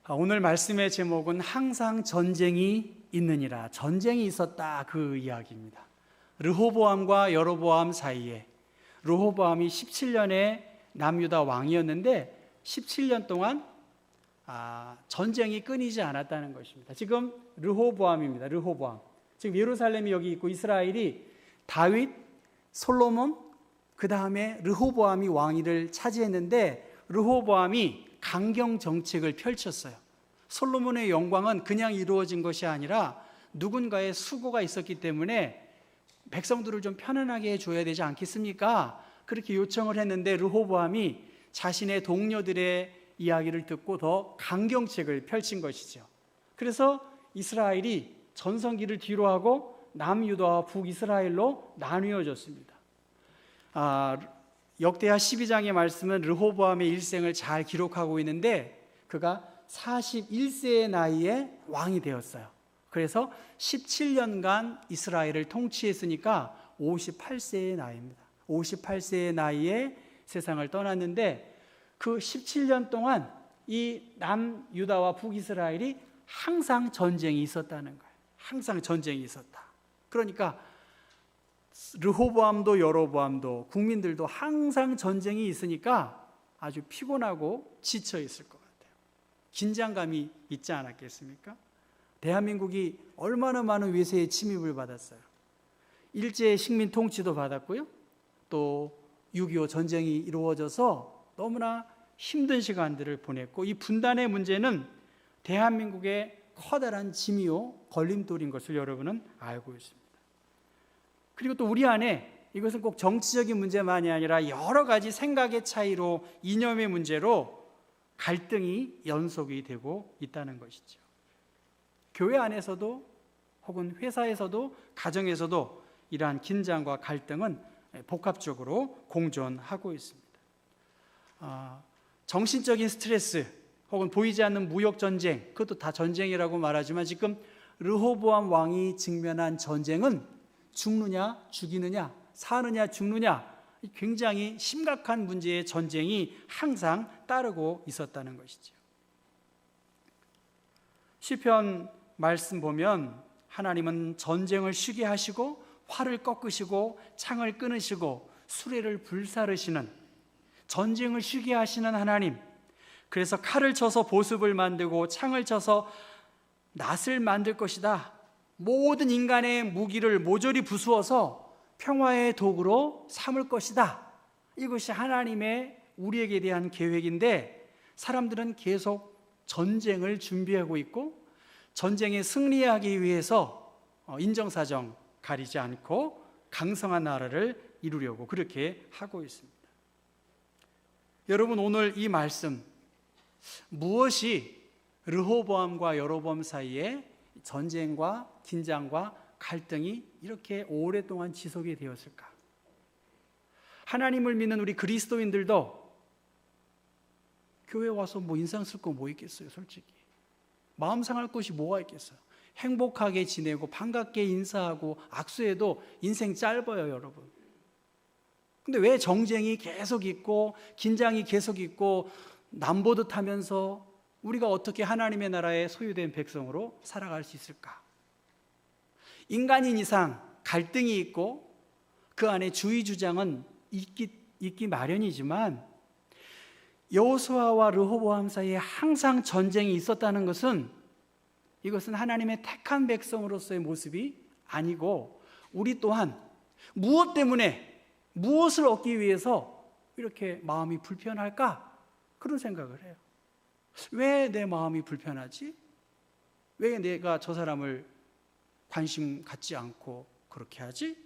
오늘 말씀의 제목은 항상 전쟁이 있느니라. 전쟁이 있었다, 그 이야기입니다. 르호보암과 여로보암 사이에, 르호보암이 17년의 남유다 왕이었는데 17년 동안 전쟁이 끊이지 않았다는 것입니다. 지금 르호보암입니다. 르호보암. 지금 예루살렘이 여기 있고 이스라엘이 다윗, 솔로몬, 그 다음에 르호보암이 왕위를 차지했는데 르호보암이 강경 정책을 펼쳤어요. 솔로몬의 영광은 그냥 이루어진 것이 아니라 누군가의 수고가 있었기 때문에 백성들을 좀 편안하게 해줘야 되지 않겠습니까? 그렇게 요청을 했는데 르호보암이 자신의 동료들의 이야기를 듣고 더 강경책을 펼친 것이죠. 그래서 이스라엘이 전성기를 뒤로하고 남유다와 북이스라엘로 나뉘어졌습니다. 역대하 12장의 말씀은 르호보암의 일생을 잘 기록하고 있는데 그가 41세의 나이에 왕이 되었어요. 그래서 17년간 이스라엘을 통치했으니까 58세의 나이입니다. 58세의 나이에 세상을 떠났는데 그 17년 동안 이 남유다와 북이스라엘이 항상 전쟁이 있었다는 거예요. 항상 전쟁이 있었다. 그러니까 르호보암도 여로보암도 국민들도 항상 전쟁이 있으니까 아주 피곤하고 지쳐 있을 것 같아요. 긴장감이 있지 않았겠습니까? 대한민국이 얼마나 많은 외세의 침입을 받았어요. 일제 식민 통치도 받았고요. 또 6.25 전쟁이 이루어져서 너무나 힘든 시간들을 보냈고 이 분단의 문제는 대한민국의 커다란 짐이요 걸림돌인 것을 여러분은 알고 있습니다. 그리고 또 우리 안에 이것은 꼭 정치적인 문제만이 아니라 여러 가지 생각의 차이로 이념의 문제로 갈등이 연속이 되고 있다는 것이죠. 교회 안에서도 혹은 회사에서도 가정에서도 이러한 긴장과 갈등은 복합적으로 공존하고 있습니다. 정신적인 스트레스 혹은 보이지 않는 무역 전쟁, 그것도 다 전쟁이라고 말하지만 지금 르호보암 왕이 직면한 전쟁은 죽느냐 죽이느냐 사느냐 죽느냐 굉장히 심각한 문제의 전쟁이 항상 따르고 있었다는 것이죠. 시편 말씀 보면 하나님은 전쟁을 쉬게 하시고 활을 꺾으시고 창을 끊으시고 수레를 불사르시는 전쟁을 쉬게 하시는 하나님, 그래서 칼을 쳐서 보습을 만들고 창을 쳐서 낫을 만들 것이다. 모든 인간의 무기를 모조리 부수어서 평화의 도구로 삼을 것이다. 이것이 하나님의 우리에게 대한 계획인데 사람들은 계속 전쟁을 준비하고 있고 전쟁에 승리하기 위해서 인정사정 가리지 않고 강성한 나라를 이루려고 그렇게 하고 있습니다. 여러분, 오늘 이 말씀, 무엇이 르호보암과 여로보암 사이에 전쟁과 긴장과 갈등이 이렇게 오랫동안 지속이 되었을까? 하나님을 믿는 우리 그리스도인들도 교회 와서 인상 쓸 거 뭐 있겠어요, 솔직히. 마음 상할 것이 뭐가 있겠어요. 행복하게 지내고 반갑게 인사하고 악수해도 인생 짧아요, 여러분. 근데 왜 정쟁이 계속 있고 긴장이 계속 있고 남보듯 하면서 우리가 어떻게 하나님의 나라의 소유된 백성으로 살아갈 수 있을까? 인간인 이상 갈등이 있고 그 안에 주의 주장은 있기 마련이지만 여호수아와 르호보암 사이에 항상 전쟁이 있었다는 것은 이것은 하나님의 택한 백성으로서의 모습이 아니고 우리 또한 무엇 때문에 무엇을 얻기 위해서 이렇게 마음이 불편할까? 그런 생각을 해요. 왜 내 마음이 불편하지? 왜 내가 저 사람을 관심 갖지 않고 그렇게 하지?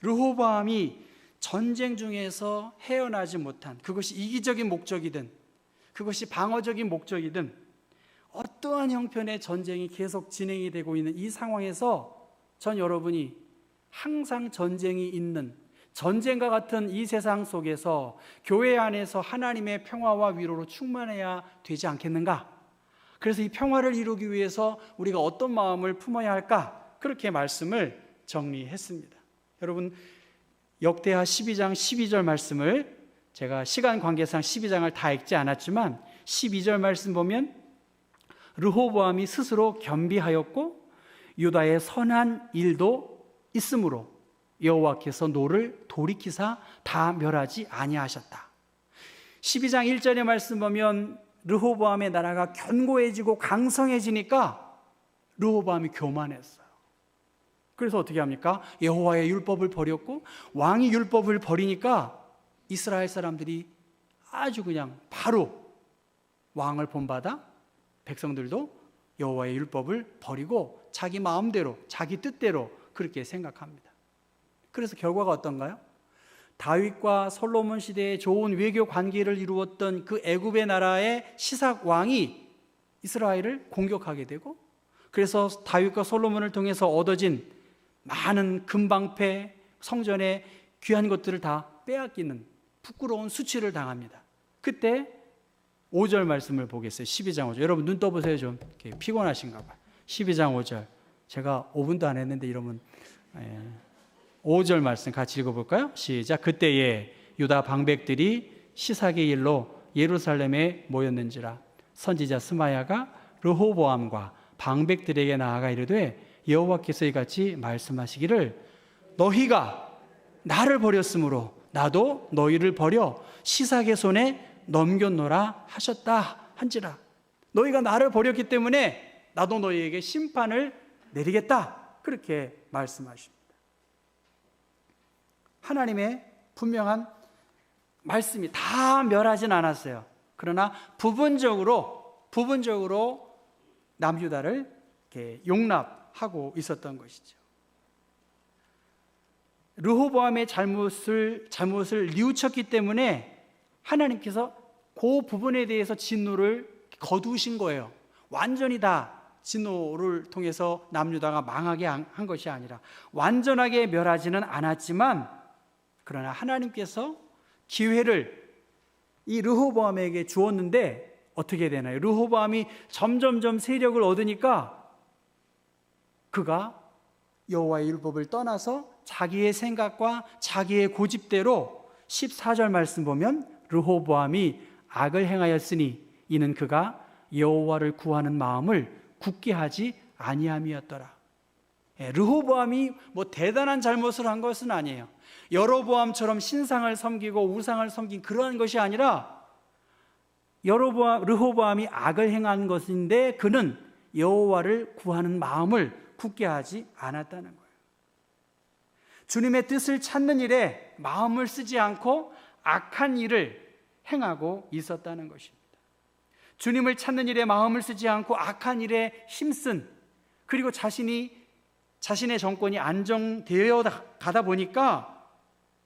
르호보암이 전쟁 중에서 헤어나지 못한, 그것이 이기적인 목적이든 그것이 방어적인 목적이든 어떠한 형편의 전쟁이 계속 진행이 되고 있는 이 상황에서 전 여러분이 항상 전쟁이 있는 전쟁과 같은 이 세상 속에서 교회 안에서 하나님의 평화와 위로로 충만해야 되지 않겠는가? 그래서 이 평화를 이루기 위해서 우리가 어떤 마음을 품어야 할까? 그렇게 말씀을 정리했습니다. 여러분, 역대하 12장 12절 말씀을 제가 시간 관계상 12장을 다 읽지 않았지만 12절 말씀 보면 르호보암이 스스로 겸비하였고 유다의 선한 일도 있으므로 여호와께서 노를 돌이키사 다 멸하지 아니하셨다. 12장 1절의 말씀 보면 르호보암의 나라가 견고해지고 강성해지니까 르호보암이 교만했어요. 그래서 어떻게 합니까? 여호와의 율법을 버렸고 왕이 율법을 버리니까 이스라엘 사람들이 아주 그냥 바로 왕을 본받아 백성들도 여호와의 율법을 버리고 자기 마음대로 자기 뜻대로 그렇게 생각합니다. 그래서 결과가 어떤가요? 다윗과 솔로몬 시대에 좋은 외교 관계를 이루었던 그 애굽의 나라의 시삭 왕이 이스라엘을 공격하게 되고, 그래서 다윗과 솔로몬을 통해서 얻어진 많은 금방패, 성전의 귀한 것들을 다 빼앗기는 부끄러운 수치를 당합니다. 그때 5절 말씀을 보겠어요. 12장 5절. 여러분 눈 떠보세요. 좀 피곤하신가 봐요. 12장 5절. 제가 5분도 안 했는데 이러면 5절 말씀 같이 읽어볼까요? 시작. 그때에 유다 방백들이 시삭의 일로 예루살렘에 모였는지라 선지자 스마야가 르호보암과 방백들에게 나아가 이르되 여호와께서 이같이 말씀하시기를 너희가 나를 버렸으므로 나도 너희를 버려 시삭의 손에 넘겼노라 하셨다 한지라. 너희가 나를 버렸기 때문에 나도 너희에게 심판을 내리겠다, 그렇게 말씀하십니다. 하나님의 분명한 말씀이 다 멸하진 않았어요. 그러나 부분적으로 남유다를 이렇게 용납하고 있었던 것이죠. 르호보암의 잘못을 뉘우쳤기 때문에 하나님께서 그 부분에 대해서 진노를 거두신 거예요. 완전히 다 진노를 통해서 남유다가 망하게 한 것이 아니라 완전하게 멸하지는 않았지만, 그러나 하나님께서 기회를 이 르호보암에게 주었는데 어떻게 되나요? 르호보암이 점점점 세력을 얻으니까 그가 여호와의 율법을 떠나서 자기의 생각과 자기의 고집대로 14절 말씀 보면 르호보암이 악을 행하였으니 이는 그가 여호와를 구하는 마음을 굳게 하지 아니함이었더라. 르호보암이 뭐 대단한 잘못을 한 것은 아니에요. 여로보암처럼 신상을 섬기고 우상을 섬긴 그러한 것이 아니라 르호보암이 악을 행한 것인데 그는 여호와를 구하는 마음을 굳게 하지 않았다는 거예요. 주님의 뜻을 찾는 일에 마음을 쓰지 않고 악한 일을 행하고 있었다는 것입니다. 주님을 찾는 일에 마음을 쓰지 않고 악한 일에 힘쓴, 그리고 자신의 정권이 안정되어 가다 보니까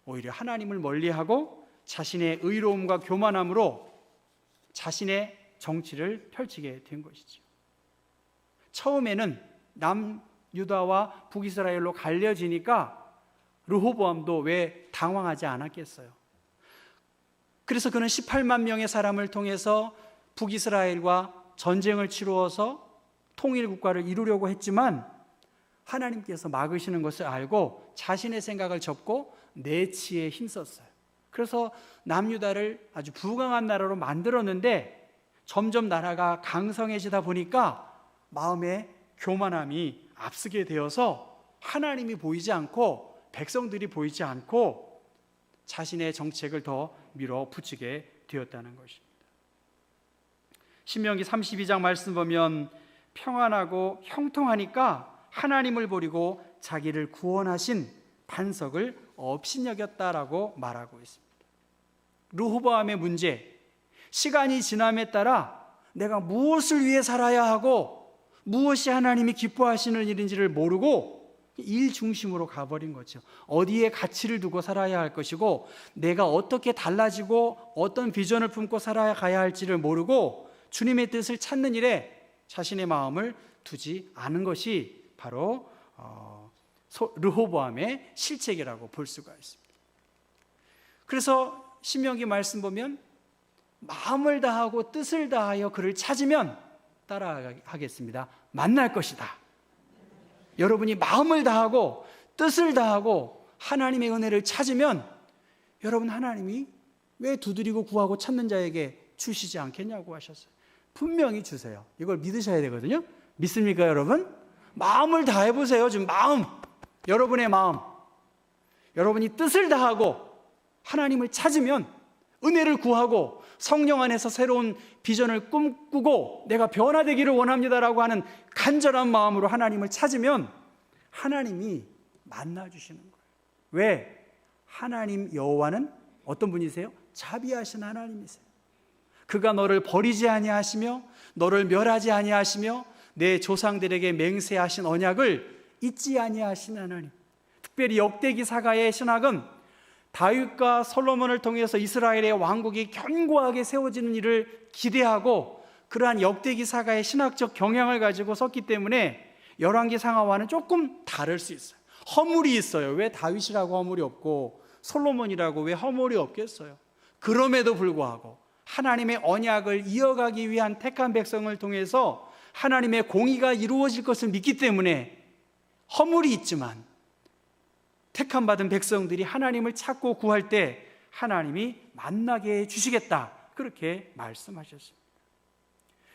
오히려 하나님을 멀리하고 자신의 의로움과 교만함으로 자신의 정치를 펼치게 된 것이죠. 처음에는 남유다와 북이스라엘로 갈려지니까 르호보암도 왜 당황하지 않았겠어요? 그래서 그는 18만 명의 사람을 통해서 북이스라엘과 전쟁을 치루어서 통일 국가를 이루려고 했지만 하나님께서 막으시는 것을 알고 자신의 생각을 접고 내치에 힘썼어요. 그래서 남유다를 아주 부강한 나라로 만들었는데 점점 나라가 강성해지다 보니까 마음의 교만함이 앞서게 되어서 하나님이 보이지 않고 백성들이 보이지 않고 자신의 정책을 더 밀어붙이게 되었다는 것입니다. 신명기 32장 말씀 보면 평안하고 형통하니까 하나님을 버리고 자기를 구원하신 반석을 업신여겼다라고 말하고 있습니다. 르호보암의 문제, 시간이 지남에 따라 내가 무엇을 위해 살아야 하고 무엇이 하나님이 기뻐하시는 일인지를 모르고 일 중심으로 가버린 거죠. 어디에 가치를 두고 살아야 할 것이고 내가 어떻게 달라지고 어떤 비전을 품고 살아가야 할지를 모르고 주님의 뜻을 찾는 일에 자신의 마음을 두지 않은 것이 바로 르호보암의 실책이라고 볼 수가 있습니다. 그래서 신명기 말씀 보면 마음을 다하고 뜻을 다하여 그를 찾으면 따라하겠습니다. 만날 것이다. 여러분이 마음을 다하고 뜻을 다하고 하나님의 은혜를 찾으면 여러분 하나님이 왜 두드리고 구하고 찾는 자에게 주시지 않겠냐고 하셨어요. 분명히 주세요. 이걸 믿으셔야 되거든요. 믿습니까, 여러분? 마음을 다해 보세요. 지금 마음, 여러분의 마음, 여러분이 뜻을 다하고 하나님을 찾으면, 은혜를 구하고 성령 안에서 새로운 비전을 꿈꾸고 내가 변화되기를 원합니다라고 하는 간절한 마음으로 하나님을 찾으면 하나님이 만나주시는 거예요. 왜? 하나님 여호와는 어떤 분이세요? 자비하신 하나님이세요. 그가 너를 버리지 아니하시며 너를 멸하지 아니하시며 내 조상들에게 맹세하신 언약을 잊지 아니하신 하나님. 특별히 역대기 사가의 신학은 다윗과 솔로몬을 통해서 이스라엘의 왕국이 견고하게 세워지는 일을 기대하고 그러한 역대기 사가의 신학적 경향을 가지고 썼기 때문에 열왕기 상하와는 조금 다를 수 있어요. 허물이 있어요. 왜 다윗이라고 허물이 없고 솔로몬이라고 왜 허물이 없겠어요? 그럼에도 불구하고 하나님의 언약을 이어가기 위한 택한 백성을 통해서 하나님의 공의가 이루어질 것을 믿기 때문에 허물이 있지만 택함 받은 백성들이 하나님을 찾고 구할 때 하나님이 만나게 해주시겠다, 그렇게 말씀하셨습니다.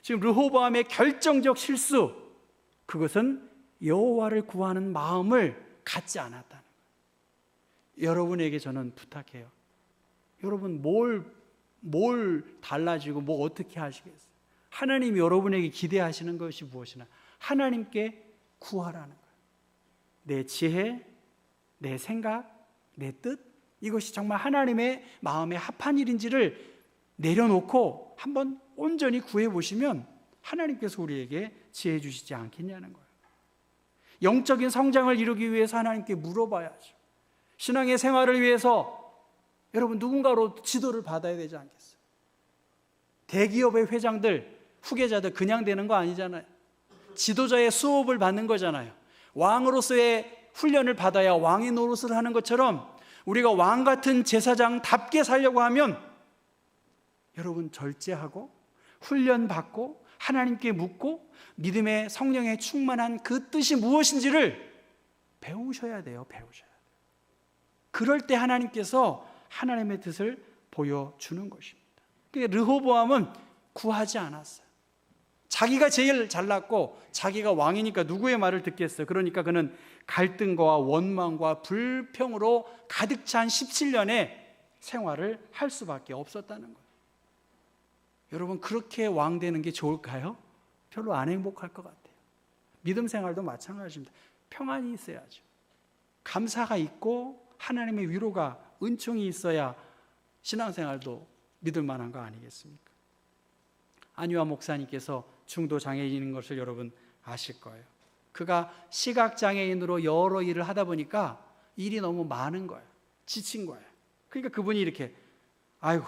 지금 르호보암의 결정적 실수, 그것은 여호와를 구하는 마음을 갖지 않았다는 거예요. 여러분에게 저는 부탁해요. 여러분 뭘 달라지고 뭐 어떻게 하시겠어요? 하나님이 여러분에게 기대하시는 것이 무엇이나 하나님께 구하라는 거예요. 내 지혜, 내 생각, 내 뜻, 이것이 정말 하나님의 마음에 합한 일인지를 내려놓고 한번 온전히 구해보시면 하나님께서 우리에게 지혜 주시지 않겠냐는 거예요. 영적인 성장을 이루기 위해서 하나님께 물어봐야죠. 신앙의 생활을 위해서 여러분 누군가로 지도를 받아야 되지 않겠어요? 대기업의 회장들, 후계자들 그냥 되는 거 아니잖아요. 지도자의 수업을 받는 거잖아요. 왕으로서의 훈련을 받아야 왕의 노릇을 하는 것처럼 우리가 왕 같은 제사장답게 살려고 하면 여러분 절제하고 훈련받고 하나님께 묻고 믿음의 성령에 충만한 그 뜻이 무엇인지를 배우셔야 돼요. 배우셔야 돼요. 그럴 때 하나님께서 하나님의 뜻을 보여주는 것입니다. 그러니까 르호보암은 구하지 않았어요. 자기가 제일 잘났고 자기가 왕이니까 누구의 말을 듣겠어요. 그러니까 그는 갈등과 원망과 불평으로 가득 찬 17년의 생활을 할 수밖에 없었다는 거예요. 여러분 그렇게 왕 되는 게 좋을까요? 별로 안 행복할 것 같아요. 믿음 생활도 마찬가지입니다. 평안이 있어야죠. 감사가 있고 하나님의 위로가, 은총이 있어야 신앙생활도 믿을 만한 거 아니겠습니까? 안유아 목사님께서 중도 장애인인 것을 여러분 아실 거예요. 그가 시각장애인으로 여러 일을 하다 보니까 일이 너무 많은 거예요. 지친 거예요. 그러니까 그분이 이렇게 아이고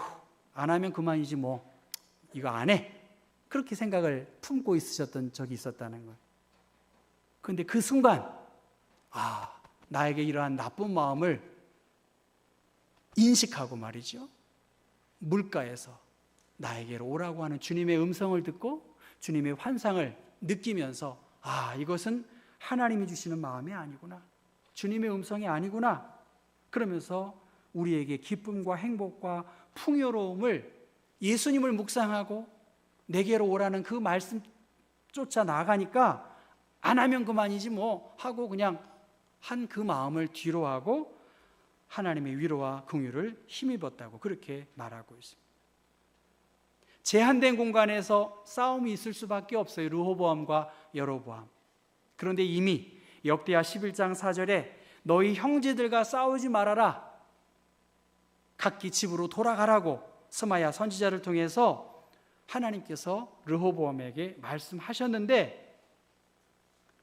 안 하면 그만이지 뭐 이거 안 해, 그렇게 생각을 품고 있으셨던 적이 있었다는 거예요. 그런데 그 순간 나에게 이러한 나쁜 마음을 인식하고 말이죠, 물가에서 나에게로 오라고 하는 주님의 음성을 듣고 주님의 환상을 느끼면서 이것은 하나님이 주시는 마음이 아니구나, 주님의 음성이 아니구나, 그러면서 우리에게 기쁨과 행복과 풍요로움을, 예수님을 묵상하고 내게로 오라는 그 말씀 쫓아 나가니까 안 하면 그만이지 뭐 하고 그냥 한 그 마음을 뒤로 하고 하나님의 위로와 긍휼을 힘입었다고 그렇게 말하고 있습니다. 제한된 공간에서 싸움이 있을 수밖에 없어요. 르호보암과 여로보암. 그런데 이미 역대하 11장 4절에 너희 형제들과 싸우지 말아라, 각기 집으로 돌아가라고 스마야 선지자를 통해서 하나님께서 르호보암에게 말씀하셨는데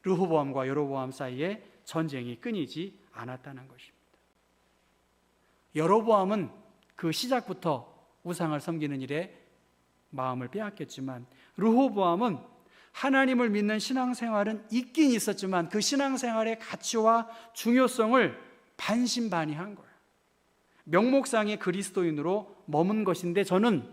르호보암과 여로보암 사이에 전쟁이 끊이지 않았다는 것입니다. 여로보암은 그 시작부터 우상을 섬기는 일에 마음을 빼앗겼지만 르호보암은 하나님을 믿는 신앙생활은 있긴 있었지만 그 신앙생활의 가치와 중요성을 반신반의한 거예요. 명목상의 그리스도인으로 머문 것인데 저는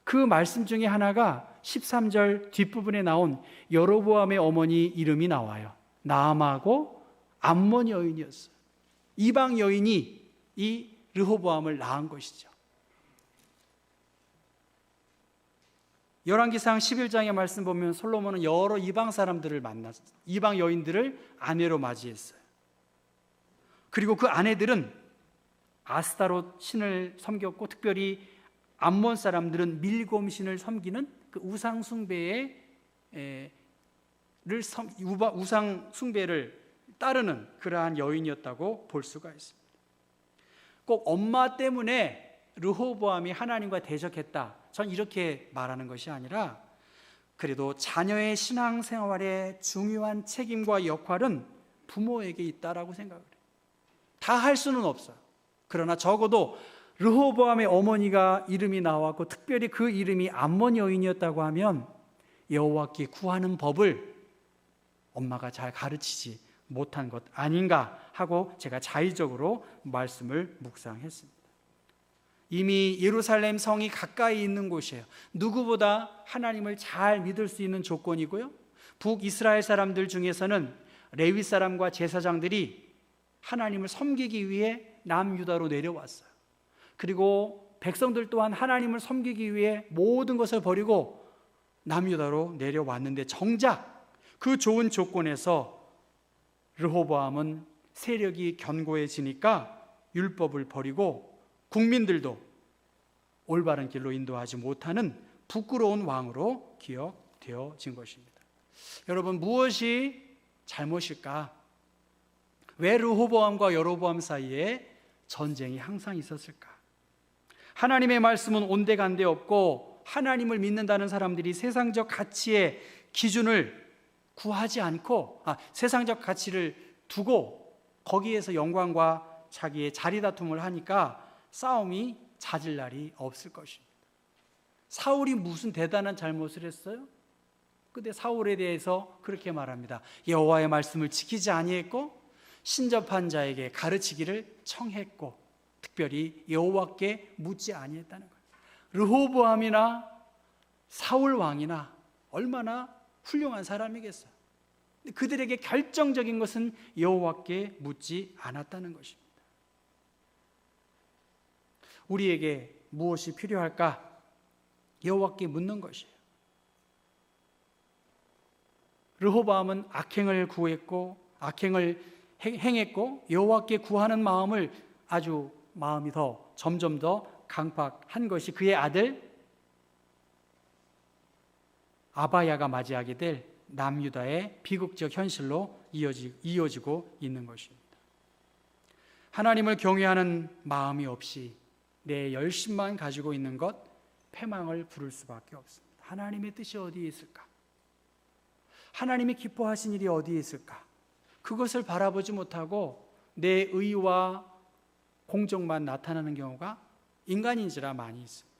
그 말씀 중에 하나가 13절 뒷부분에 나온 여로보암의 어머니 이름이 나와요. 나암하고 암몬 여인이었어요. 이방 여인이 이 르호보암을 낳은 것이죠. 열왕기상 11장의 말씀 보면 솔로몬은 여러 이방 사람들을 만났어요. 이방 여인들을 아내로 맞이했어요. 그리고 그 아내들은 아스타롯 신을 섬겼고, 특별히 암몬 사람들은 밀곰 신을 섬기는 그 우상 숭배를 따르는 그러한 여인이었다고 볼 수가 있습니다. 꼭 엄마 때문에 르호보암이 하나님과 대적했다, 전 이렇게 말하는 것이 아니라, 그래도 자녀의 신앙생활에 중요한 책임과 역할은 부모에게 있다라고 생각을 해요. 다 할 수는 없어요. 그러나 적어도 르호보암의 어머니가 이름이 나왔고, 특별히 그 이름이 암몬 여인이었다고 하면 여호와께 구하는 법을 엄마가 잘 가르치지 못한 것 아닌가 하고 제가 자의적으로 말씀을 묵상했습니다. 이미 예루살렘 성이 가까이 있는 곳이에요. 누구보다 하나님을 잘 믿을 수 있는 조건이고요, 북이스라엘 사람들 중에서는 레위 사람과 제사장들이 하나님을 섬기기 위해 남유다로 내려왔어요. 그리고 백성들 또한 하나님을 섬기기 위해 모든 것을 버리고 남유다로 내려왔는데, 정작 그 좋은 조건에서 르호보암은 세력이 견고해지니까 율법을 버리고 국민들도 올바른 길로 인도하지 못하는 부끄러운 왕으로 기억되어진 것입니다. 여러분, 무엇이 잘못일까? 왜 르호보암과 여로보암 사이에 전쟁이 항상 있었을까? 하나님의 말씀은 온데간데 없고, 하나님을 믿는다는 사람들이 세상적 가치의 기준을 구하지 않고, 세상적 가치를 두고 거기에서 영광과 자기의 자리다툼을 하니까 싸움이 잦을 날이 없을 것입니다. 사울이 무슨 대단한 잘못을 했어요? 근데 사울에 대해서 그렇게 말합니다. 여호와의 말씀을 지키지 아니했고, 신접한 자에게 가르치기를 청했고, 특별히 여호와께 묻지 아니했다는 거예요. 르호보암이나 사울 왕이나 얼마나 훌륭한 사람이겠어요. 그들에게 결정적인 것은 여호와께 묻지 않았다는 것입니다. 우리에게 무엇이 필요할까? 여호와께 묻는 것이에요. 르호보암은 악행을 행했고 여호와께 구하는 마음을 마음이 점점 더 강팍한 것이 그의 아들 아바야가 맞이하게 될 남유다의 비극적 현실로 이어지고 있는 것입니다. 하나님을 경외하는 마음이 없이 내 열심만 가지고 있는 것, 패망을 부를 수밖에 없습니다. 하나님의 뜻이 어디에 있을까? 하나님이 기뻐하신 일이 어디에 있을까? 그것을 바라보지 못하고 내 의와 공적만 나타나는 경우가 인간인지라 많이 있습니다.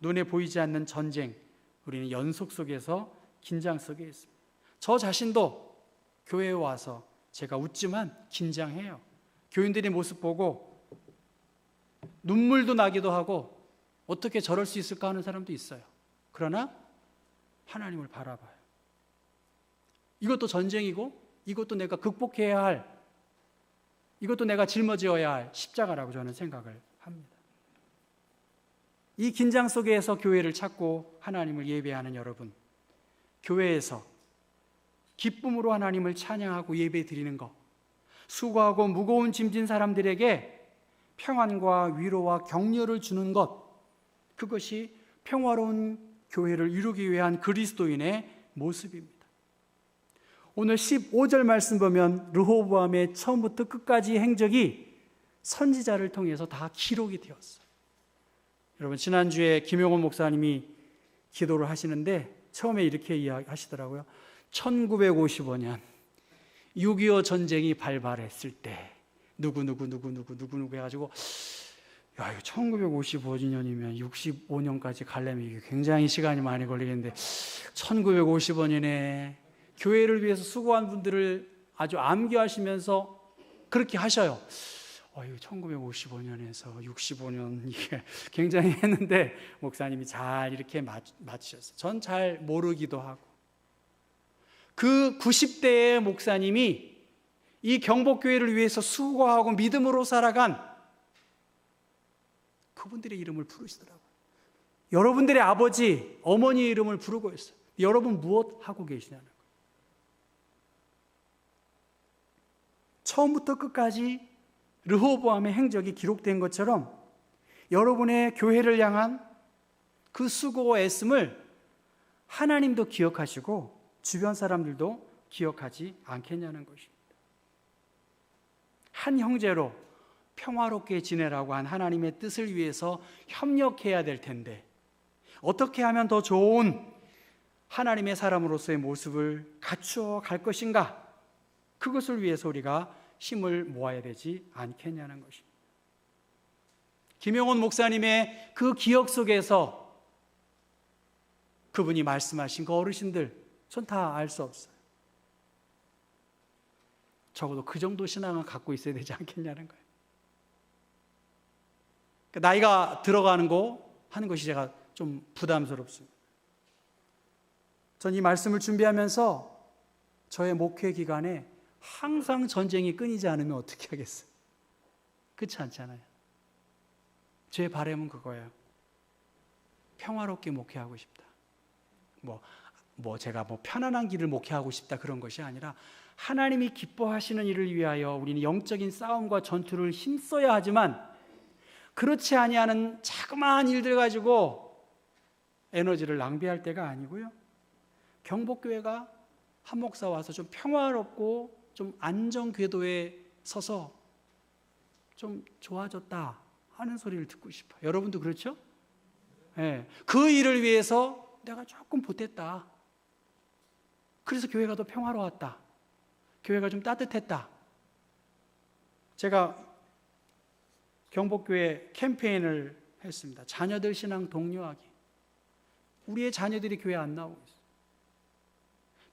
눈에 보이지 않는 전쟁, 우리는 연속 속에서 긴장 속에 있습니다. 저 자신도 교회에 와서 제가 웃지만 긴장해요. 교인들의 모습 보고 눈물도 나기도 하고 어떻게 저럴 수 있을까 하는 사람도 있어요. 그러나 하나님을 바라봐요. 이것도 전쟁이고, 이것도 내가 극복해야 할, 이것도 내가 짊어져야 할 십자가라고 저는 생각을 합니다. 이 긴장 속에서 교회를 찾고 하나님을 예배하는 여러분, 교회에서 기쁨으로 하나님을 찬양하고 예배 드리는 것, 수고하고 무거운 짐진 사람들에게 평안과 위로와 격려를 주는 것, 그것이 평화로운 교회를 이루기 위한 그리스도인의 모습입니다. 오늘 15절 말씀 보면 르호보암의 처음부터 끝까지 행적이 선지자를 통해서 다 기록이 되었어요. 여러분, 지난주에 김용원 목사님이 기도를 하시는데 처음에 이렇게 이야기하시더라고요. 1955년 6.25 전쟁이 발발했을 때 누구 해가지고, 야, 이거 1955년이면 65년까지 가려면 이게 굉장히 시간이 많이 걸리겠는데 1955년에 교회를 위해서 수고한 분들을 아주 암기하시면서 그렇게 하셔요. 이거 1955년에서 65년 이게 굉장히 했는데 목사님이 잘 이렇게 맞추셨어요. 전 잘 모르기도 하고. 그 90대의 목사님이 이 경복교회를 위해서 수고하고 믿음으로 살아간 그분들의 이름을 부르시더라고요. 여러분들의 아버지, 어머니의 이름을 부르고 있어요. 여러분 무엇 하고 계시냐는 거예요. 처음부터 끝까지 르호보암의 행적이 기록된 것처럼 여러분의 교회를 향한 그 수고와 애씀을 하나님도 기억하시고 주변 사람들도 기억하지 않겠냐는 것입니다. 한 형제로 평화롭게 지내라고 한 하나님의 뜻을 위해서 협력해야 될 텐데 어떻게 하면 더 좋은 하나님의 사람으로서의 모습을 갖추어 갈 것인가? 그것을 위해서 우리가 힘을 모아야 되지 않겠냐는 것입니다. 김영원 목사님의 그 기억 속에서 그분이 말씀하신 그 어르신들 전 다 알 수 없어요. 적어도 그 정도 신앙은 갖고 있어야 되지 않겠냐는 거예요. 나이가 들어가는 거 하는 것이 제가 좀 부담스럽습니다. 전 이 말씀을 준비하면서 저의 목회 기간에 항상 전쟁이 끊이지 않으면 어떻게 하겠어요? 그렇지 않잖아요. 제 바람은 그거예요. 평화롭게 목회하고 싶다. 제가 편안한 길을 목회하고 싶다 그런 것이 아니라 하나님이 기뻐하시는 일을 위하여 우리는 영적인 싸움과 전투를 힘써야 하지만 그렇지 아니하는 자그마한 일들 가지고 에너지를 낭비할 때가 아니고요. 경복교회가 한 목사 와서 좀 평화롭고 좀 안정 궤도에 서서 좀 좋아졌다 하는 소리를 듣고 싶어요. 여러분도 그렇죠? 네. 그 일을 위해서 내가 조금 보탰다. 그래서 교회가 더 평화로웠다. 교회가 좀 따뜻했다. 제가 경복교회 캠페인을 했습니다. 자녀들 신앙 독려하기. 우리의 자녀들이 교회 안 나오고 있어요.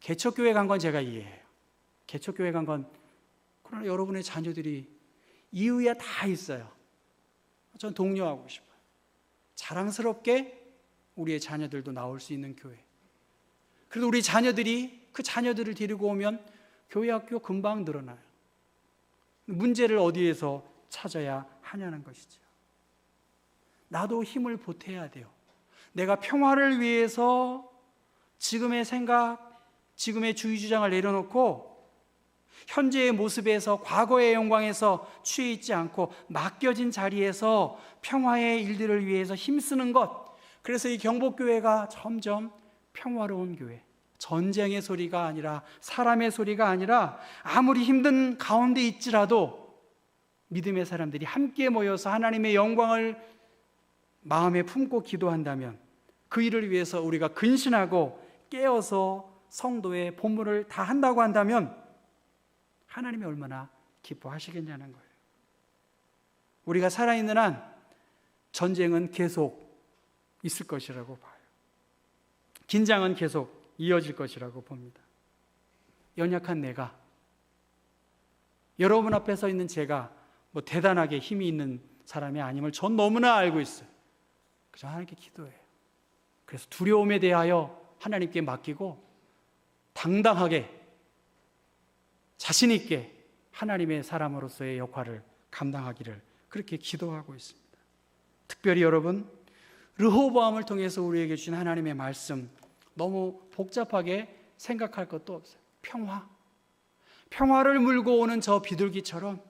개척교회 간 건 제가 이해해요. 개척교회 간 건 그러나 여러분의 자녀들이 이유야 다 있어요. 전 독려하고 싶어요. 자랑스럽게 우리의 자녀들도 나올 수 있는 교회. 그래도 우리 자녀들이 그 자녀들을 데리고 오면 교회 학교 금방 늘어나요. 문제를 어디에서 찾아야 하냐는 것이죠. 나도 힘을 보태야 돼요. 내가 평화를 위해서 지금의 생각, 지금의 주의 주장을 내려놓고 현재의 모습에서 과거의 영광에서 취해 있지 않고 맡겨진 자리에서 평화의 일들을 위해서 힘쓰는 것. 그래서 이 경복교회가 점점 평화로운 교회, 전쟁의 소리가 아니라 사람의 소리가 아니라 아무리 힘든 가운데 있지라도 믿음의 사람들이 함께 모여서 하나님의 영광을 마음에 품고 기도한다면 그 일을 위해서 우리가 근신하고 깨어서 성도의 본분을 다 한다고 한다면 하나님이 얼마나 기뻐하시겠냐는 거예요. 우리가 살아있는 한 전쟁은 계속 있을 것이라고 봐요. 긴장은 계속 이어질 것이라고 봅니다. 연약한 내가, 여러분 앞에 서 있는 제가 대단하게 힘이 있는 사람이 아님을 전 너무나 알고 있어요. 그저 하나님께 기도해요. 그래서 두려움에 대하여 하나님께 맡기고 당당하게 자신 있게 하나님의 사람으로서의 역할을 감당하기를 그렇게 기도하고 있습니다. 특별히 여러분, 르호보암을 통해서 우리에게 주신 하나님의 말씀 너무 복잡하게 생각할 것도 없어요. 평화를 물고 오는 저 비둘기처럼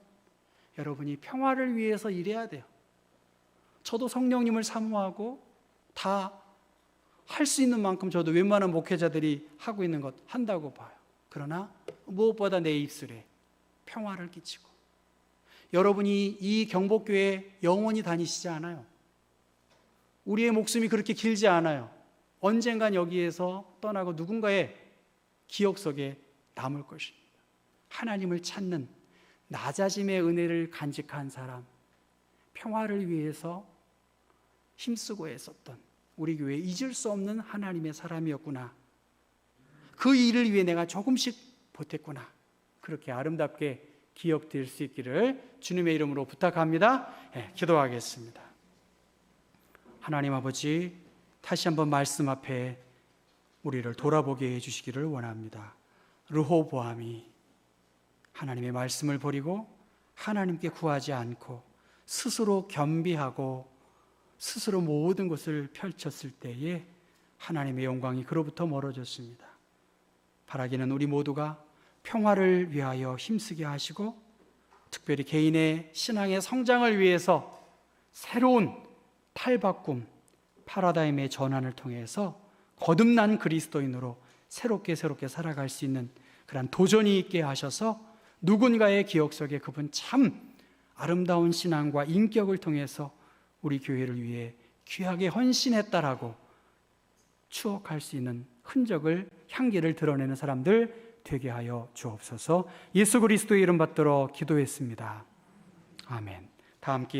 여러분이 평화를 위해서 일해야 돼요. 저도 성령님을 사모하고 다 할 수 있는 만큼 저도 웬만한 목회자들이 하고 있는 것 한다고 봐요. 그러나 무엇보다 내 입술에 평화를 끼치고, 여러분이 이 경복교회 영원히 다니시지 않아요. 우리의 목숨이 그렇게 길지 않아요. 언젠간 여기에서 떠나고 누군가의 기억 속에 남을 것입니다. 하나님을 찾는 낮아짐의 은혜를 간직한 사람, 평화를 위해서 힘쓰고 애썼던 우리 교회에 잊을 수 없는 하나님의 사람이었구나. 그 일을 위해 내가 조금씩 보탰구나. 그렇게 아름답게 기억될 수 있기를 주님의 이름으로 부탁합니다. 기도하겠습니다. 하나님 아버지, 다시 한번 말씀 앞에 우리를 돌아보게 해주시기를 원합니다. 르호보암이 하나님의 말씀을 버리고 하나님께 구하지 않고 스스로 겸비하고 스스로 모든 것을 펼쳤을 때에 하나님의 영광이 그로부터 멀어졌습니다. 바라기는 우리 모두가 평화를 위하여 힘쓰게 하시고 특별히 개인의 신앙의 성장을 위해서 새로운 탈바꿈, 파라다임의 전환을 통해서 거듭난 그리스도인으로 새롭게 살아갈 수 있는 그런 도전이 있게 하셔서 누군가의 기억 속에 그분 참 아름다운 신앙과 인격을 통해서 우리 교회를 위해 귀하게 헌신했다라고 추억할 수 있는 흔적을, 향기를 드러내는 사람들 되게 하여 주옵소서. 예수 그리스도의 이름 받들어 기도했습니다. 아멘. 다 함께